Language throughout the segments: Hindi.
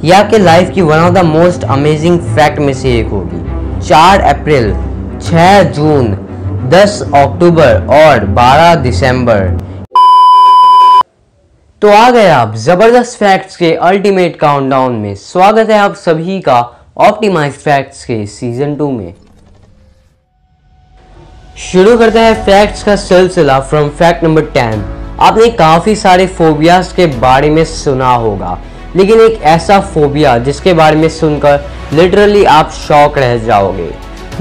ये आपके लाइफ की one of the most amazing fact में से एक होगी। 4 अप्रैल, 6 जून, 10 अक्टूबर और 12 दिसंबर। तो आ गए आप जबरदस्त फैक्ट्स के अल्टीमेट काउंटडाउन में। स्वागत है आप सभी का ऑप्टिमाइज फैक्ट्स के सीजन 2 में। शुरू करते हैं फैक्ट्स का सिलसिला फ्रॉम फैक्ट नंबर 10। आपने काफी सारे फोबियाज के बारे में सुना होगा, लेकिन एक ऐसा फोबिया जिसके बारे में सुनकर लिटरली आप शॉक रह जाओगे।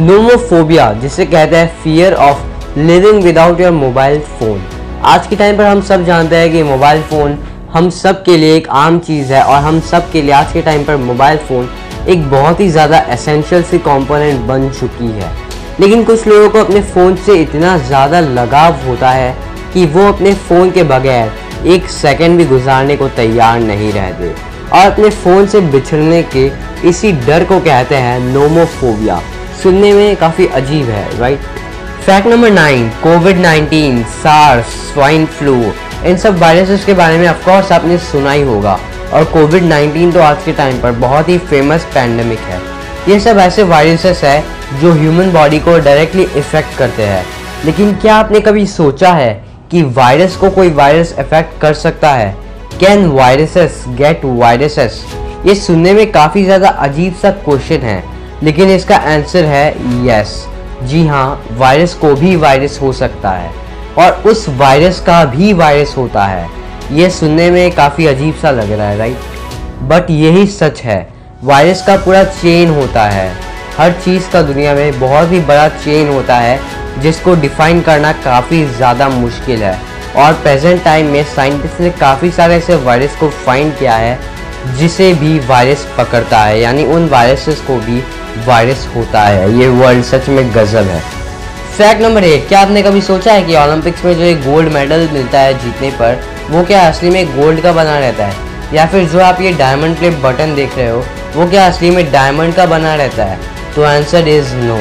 नोमोफोबिया, जिसे कहते हैं fear of living without your mobile phone. आज के टाइम पर हम सब जानते हैं कि मोबाइल फ़ोन हम सब के लिए एक आम चीज़ है और हम सब के लिए आज के टाइम पर मोबाइल फ़ोन एक बहुत ही ज़्यादा एसेंशियल सी कंपोनेंट बन चुकी है। लेकिन कुछ लोगों को अपने फ़ोन से इतना ज़्यादा लगाव होता है कि वो अपने फ़ोन के बगैर एक सेकंड भी गुजारने को तैयार नहीं रहते और अपने फ़ोन से बिछड़ने के इसी डर को कहते हैं नोमोफोबिया। सुनने में काफ़ी अजीब है, राइट? फैक्ट नंबर 9, कोविड-19, सार्स, स्वाइन फ्लू, इन सब वायरसेस के बारे में ऑफकोर्स आपने सुना ही होगा। और कोविड-19 तो आज के टाइम पर बहुत ही फेमस पैंडेमिक है। ये सब ऐसे वायरसेस है जो ह्यूमन बॉडी को डायरेक्टली इफेक्ट करते हैं। लेकिन क्या आपने कभी सोचा है कि वायरस को कोई वायरस इफेक्ट कर सकता है? Can viruses get viruses? ये सुनने में काफ़ी ज़्यादा अजीब सा क्वेश्चन है, लेकिन इसका आंसर है यस। जी हाँ, वायरस को भी वायरस हो सकता है और उस वायरस का भी वायरस होता है। ये सुनने में काफ़ी अजीब सा लग रहा है, राइट? बट यही सच है। वायरस का पूरा चेन होता है। हर चीज़ का दुनिया में बहुत ही बड़ा चेन होता है जिसको डिफाइन करना काफ़ी ज़्यादा मुश्किल है। और प्रेजेंट टाइम में साइंटिस्ट ने काफ़ी सारे ऐसे वायरस को फाइंड किया है जिसे भी वायरस पकड़ता है, यानी उन वायरसेस को भी वायरस होता है। ये वर्ल्ड सच में गजब है। फैक्ट नंबर 8, क्या आपने कभी सोचा है कि ओलंपिक्स में जो एक गोल्ड मेडल मिलता है जीतने पर, वो क्या असली में गोल्ड का बना रहता है? या फिर जो आप ये डायमंड प्लेट बटन देख रहे हो वो क्या असली में डायमंड का बना रहता है? तो आंसर इज़ नो,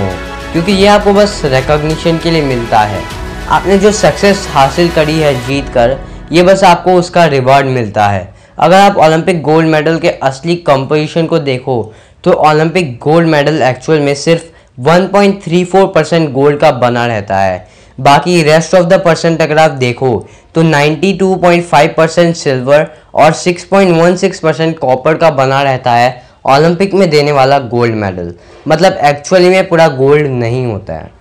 क्योंकि ये आपको बस रिकॉग्निशन के लिए मिलता है। आपने जो सक्सेस हासिल करी है जीत कर, ये बस आपको उसका रिवॉर्ड मिलता है। अगर आप ओलंपिक गोल्ड मेडल के असली कंपोजिशन को देखो तो ओलंपिक गोल्ड मेडल एक्चुअल में सिर्फ 1.34% गोल्ड का बना रहता है। बाकी रेस्ट ऑफ द परसेंट अगर आप देखो तो 92.5% सिल्वर और 6.16% कॉपर का बना रहता है ओलंपिक में देने वाला गोल्ड मेडल। मतलब एक्चुअली में पूरा गोल्ड नहीं होता है।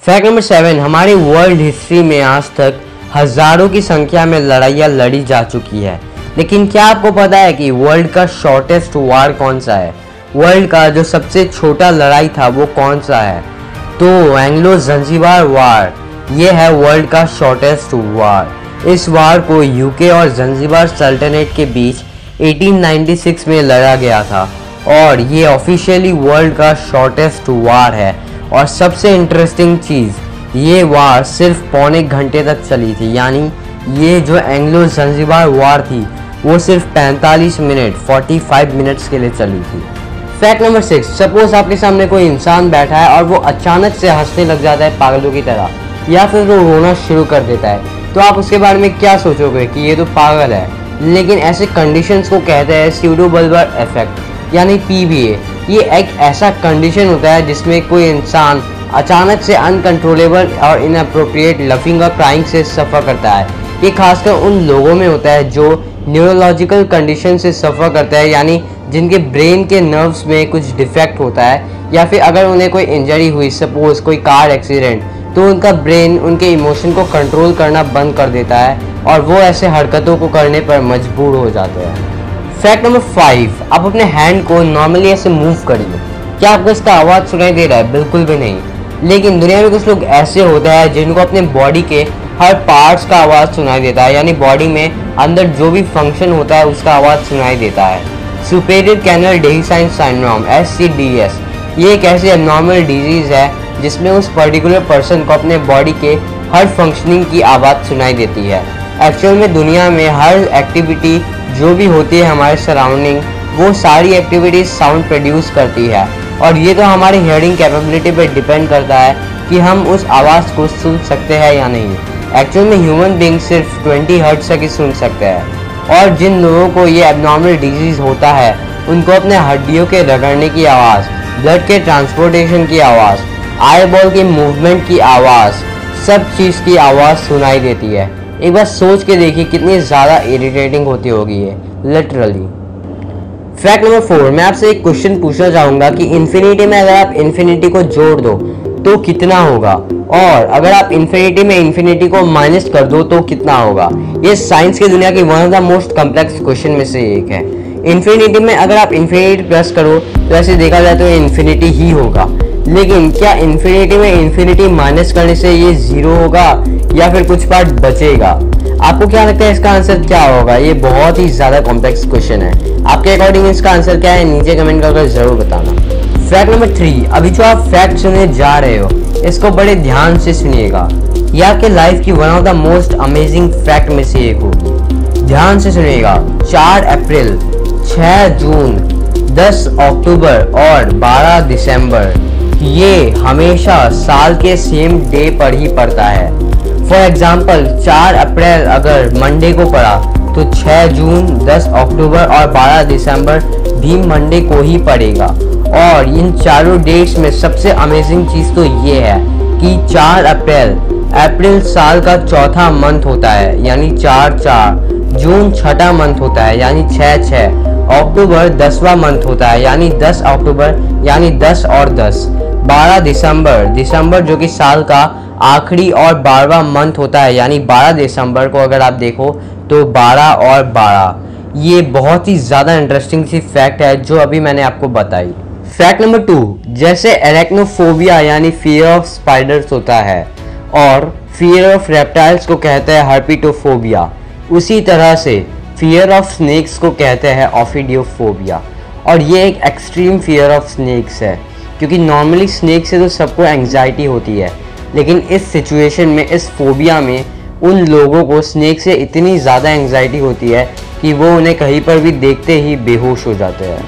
फैक्ट नंबर 7, हमारी वर्ल्ड हिस्ट्री में आज तक हज़ारों की संख्या में लड़ाइयाँ लड़ी जा चुकी है, लेकिन क्या आपको पता है कि वर्ल्ड का शॉर्टेस्ट वार कौन सा है? वर्ल्ड का जो सबसे छोटा लड़ाई था वो कौन सा है? तो एंग्लो जंजीबार वार, ये है वर्ल्ड का शॉर्टेस्ट वार। इस वार को यूके और जंजीबार सल्तनत के बीच 1896 में लड़ा गया था और ये ऑफिशियली वर्ल्ड का शॉर्टेस्ट वार है। और सबसे इंटरेस्टिंग चीज़, ये वार सिर्फ पौने घंटे तक चली थी, यानी ये जो एंग्लो जंजीबार वार थी वो सिर्फ 45 मिनट 45 मिनट्स के लिए चली थी। फैक्ट नंबर 6, सपोज आपके सामने कोई इंसान बैठा है और वो अचानक से हंसने लग जाता है पागलों की तरह, या फिर वो रोना शुरू कर देता है, तो आप उसके बारे में क्या सोचोगे कि ये तो पागल है। लेकिन ऐसे कंडीशंस को कहते हैं स्यूडोबल्बर इफेक्ट, यानी PBA। ये एक ऐसा कंडीशन होता है जिसमें कोई इंसान अचानक से अनकंट्रोलेबल और इनअप्रोप्रिएट लफिंग और क्राइंग से सफ़र करता है। ये खासकर उन लोगों में होता है जो न्यूरोलॉजिकल कंडीशन से सफ़र करता है, यानी जिनके ब्रेन के नर्व्स में कुछ डिफेक्ट होता है, या फिर अगर उन्हें कोई इंजरी हुई, सपोज कोई कार एक्सीडेंट, तो उनका ब्रेन उनके इमोशन को कंट्रोल करना बंद कर देता है और वो ऐसे हरकतों को करने पर मजबूर हो जाते हैं। फैक्ट नंबर 5, आप अपने हैंड को नॉर्मली ऐसे मूव करिए। क्या आपको इसका आवाज़ सुनाई दे रहा है? बिल्कुल भी नहीं। लेकिन दुनिया में कुछ लोग ऐसे होते हैं जिनको अपने बॉडी के हर पार्ट्स का आवाज़ सुनाई देता है, यानी बॉडी में अंदर जो भी फंक्शन होता है उसका आवाज़ सुनाई देता है। सुपेरियर कैनल डेहिसाइन सिंड्रोम SCDS, ये एक ऐसी एबनॉर्मल डिजीज़ है जिसमें उस पर्टिकुलर पर्सन को अपने बॉडी के हर फंक्शनिंग की आवाज़ सुनाई देती है। एक्चुअल में दुनिया में हर एक्टिविटी जो भी होती है हमारे सराउंडिंग, वो सारी एक्टिविटीज साउंड प्रोड्यूस करती है और ये तो हमारी हियरिंग कैपेबिलिटी पर डिपेंड करता है कि हम उस आवाज़ को सुन सकते हैं या नहीं। एक्चुअल में ह्यूमन बींग सिर्फ 20 हर्ट्ज तक ही सुन सकते हैं और जिन लोगों को ये एबनॉर्मल डिजीज़ होता है उनको अपने हड्डियों के रगड़ने की आवाज़, ब्लड के ट्रांसपोर्टेशन की आवाज़, आई बॉल की मूवमेंट की आवाज़, सब चीज़ की आवाज़ सुनाई देती है। एक बार सोच के देखिए कितनी ज़्यादा इरिटेटिंग होती होगी ये, लिटरली। फैक्ट नंबर 4, मैं आपसे एक क्वेश्चन पूछना चाहूँगा कि इन्फिनिटी में अगर आप इन्फिनिटी को जोड़ दो तो कितना होगा, और अगर आप इन्फिनिटी में इन्फिनिटी को माइनस कर दो तो कितना होगा। ये साइंस की दुनिया की one of the most complex question में से एक है। इन्फिनिटी में अगर आप इन्फिनिटी प्लस करो तो ऐसे देखा जाए तो ये इन्फिनिटी ही होगा, लेकिन क्या इन्फिनिटी में इन्फिनिटी माइनस करने से ये जीरो होगा या फिर कुछ पार्ट बचेगा? आपको क्या लगता है इसका आंसर क्या होगा? ये बहुत ही ज़्यादा कॉम्प्लेक्स क्वेश्चन है। आपके अकॉर्डिंग इसका आंसर क्या है नीचे कमेंट करके ज़रूर बताना। फैक्ट नंबर 3, अभी जो आप फैक्ट सुनने जा रहे हो इसको बड़े ध्यान से सुनिएगा। ये आपके लाइफ की one of the most amazing fact में से एक होगी। ध्यान से सुनिएगा। 4 अप्रैल, 6 जून, 10 अक्टूबर और 12 दिसंबर ये हमेशा साल के सेम डे पर ही पड़ता है। फॉर एग्जाम्पल 4 अप्रैल अगर मंडे को पड़ा तो 6 जून, 10 अक्टूबर और 12 दिसंबर भी मंडे को ही पड़ेगा। और इन चारों डेट्स में सबसे अमेजिंग चीज़ तो ये है कि 4 अप्रैल साल का चौथा मंथ होता है यानी 4/4, जून छठा मंथ होता है यानी 6/6, अक्टूबर 10वां मंथ होता है यानी 10 अक्टूबर यानी 10 और 10, 12 दिसंबर जो कि साल का आखिरी और 12वां मंथ होता है यानी 12 दिसंबर को अगर आप देखो तो 12 और 12। ये बहुत ही ज़्यादा इंटरेस्टिंग सी फैक्ट है जो अभी मैंने आपको बताई। फैक्ट नंबर 2, जैसे एरेक्नोफोबिया यानी फियर ऑफ स्पाइडर्स होता है और फियर ऑफ रेप्टाइल्स को कहते हैं हर्पिटोफोबिया, उसी तरह से फियर ऑफ स्नेक्स को कहते हैं ऑफिडियोफोबिया। और ये एक एक्सट्रीम फियर ऑफ स्नेक्स है क्योंकि नॉर्मली स्नेक से तो सबको एंग्जाइटी होती है, लेकिन इस सिचुएशन में, इस फोबिया में उन लोगों को स्नेक से इतनी ज़्यादा एंग्जाइटी होती है कि वो उन्हें कहीं पर भी देखते ही बेहोश हो जाते हैं।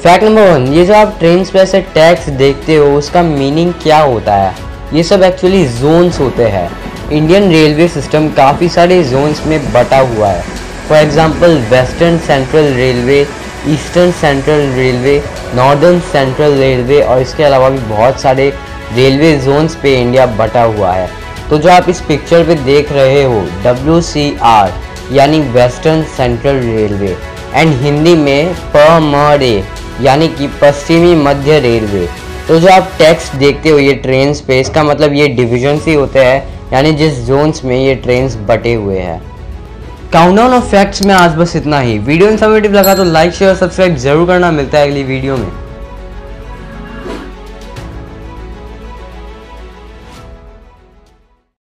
फैक्ट नंबर 1, ये जो आप ट्रेन पे ऐसे टैग्स देखते हो उसका मीनिंग क्या होता है? ये सब एक्चुअली जोन्स होते हैं। इंडियन रेलवे सिस्टम काफ़ी सारे जोन्स में बटा हुआ है। For example western central railway, eastern central railway, northern central railway और इसके अलावा भी बहुत सारे रेलवे जोन्स पे इंडिया बटा हुआ है। तो जो आप इस पिक्चर पे देख रहे हो WCR यानी western central railway and Hindi में PMRA यानी कि पश्चिमी मध्य रेलवे। तो जो आप टेक्स्ट देखते हो ये ट्रेन्स पे, इसका मतलब ये डिविजन्स ही होते हैं यानी जिस जोन्स में ये ट्रेन्स बटे हुए हैं। काउंटडाउन ऑफ फैक्ट्स में आज बस इतना ही। वीडियो इन्फॉर्मेटिव लगा तो लाइक, शेयर और सब्सक्राइब जरूर करना। मिलता है अगली वीडियो में।